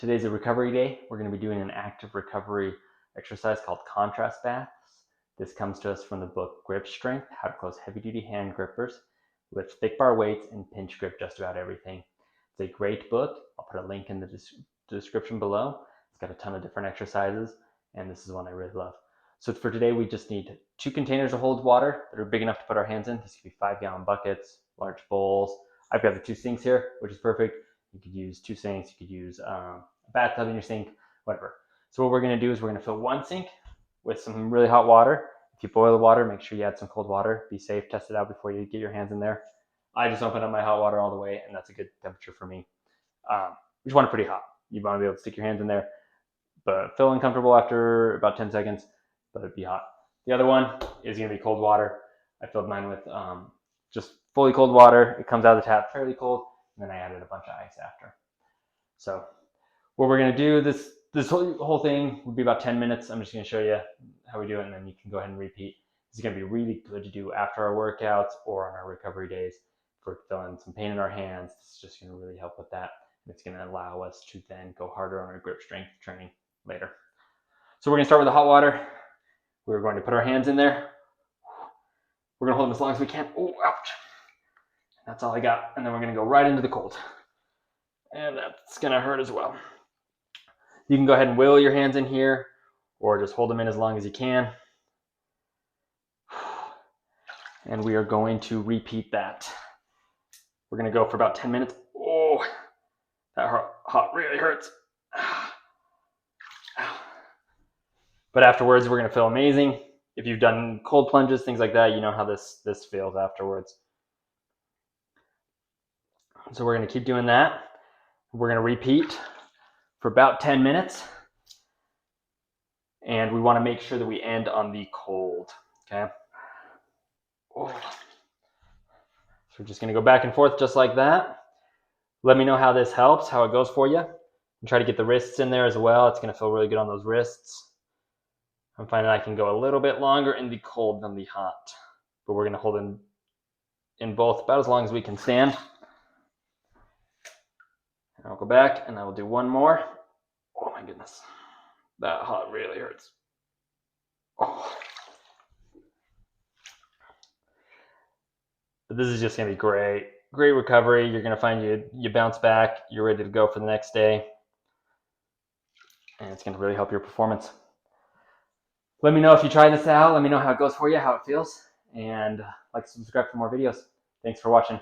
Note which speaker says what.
Speaker 1: Today's a recovery day. We're going to be doing an active recovery exercise called contrast baths. This comes to us from the book Grip Strength, How to Close Heavy-Duty Hand Grippers with Thick Bar Weights and Pinch Grip Just About Everything. It's a great book. I'll put a link in the description below. It's got a ton of different exercises, and this is one I really love. So for today, we just need 2 containers to hold water that are big enough to put our hands in. These could be 5-gallon buckets, large bowls. I've got the 2 sinks here, which is perfect. You could use 2 sinks, you could use a bathtub in your sink, whatever. So what we're gonna do is we're gonna fill 1 sink with some really hot water. If you boil the water, make sure you add some cold water. Be safe, test it out before you get your hands in there. I just open up my hot water all the way, and that's a good temperature for me. You just want it pretty hot. You wanna be able to stick your hands in there, but feel uncomfortable after about 10 seconds, but it'd be hot. The other one is gonna be cold water. I filled mine with just fully cold water. It comes out of the tap fairly cold, and then I added a bunch of ice after. So what we're gonna do, this whole thing would be about 10 minutes. I'm just gonna show you how we do it, and then you can go ahead and repeat. This is gonna be really good to do after our workouts or on our recovery days. If we're feeling some pain in our hands, this is just gonna really help with that. And it's gonna allow us to then go harder on our grip strength training later. So we're gonna start with the hot water. We're going to put our hands in there. We're gonna hold them as long as we can. Oh, ouch. That's all I got. And then we're gonna go right into the cold. And that's gonna hurt as well. You can go ahead and wiggle your hands in here or just hold them in as long as you can. And we are going to repeat that. We're gonna go for about 10 minutes. Oh, that hot really hurts. But afterwards, we're gonna feel amazing. If you've done cold plunges, things like that, you know how this feels afterwards. So we're gonna keep doing that. We're gonna repeat for about 10 minutes. And we wanna make sure that we end on the cold, okay? Oh. So we're just gonna go back and forth just like that. Let me know how this helps, how it goes for you. And try to get the wrists in there as well. It's gonna feel really good on those wrists. I'm finding I can go a little bit longer in the cold than the hot, but we're gonna hold in both about as long as we can stand. And I'll go back and I will do one more. Oh my goodness, that hot really hurts. Oh. But this is just gonna be great recovery. You're gonna find you bounce back, you're ready to go for the next day, and it's gonna really help your performance. Let me know if you try this out. Let me know how it goes for you, how it feels, and like to subscribe for more videos. Thanks for watching.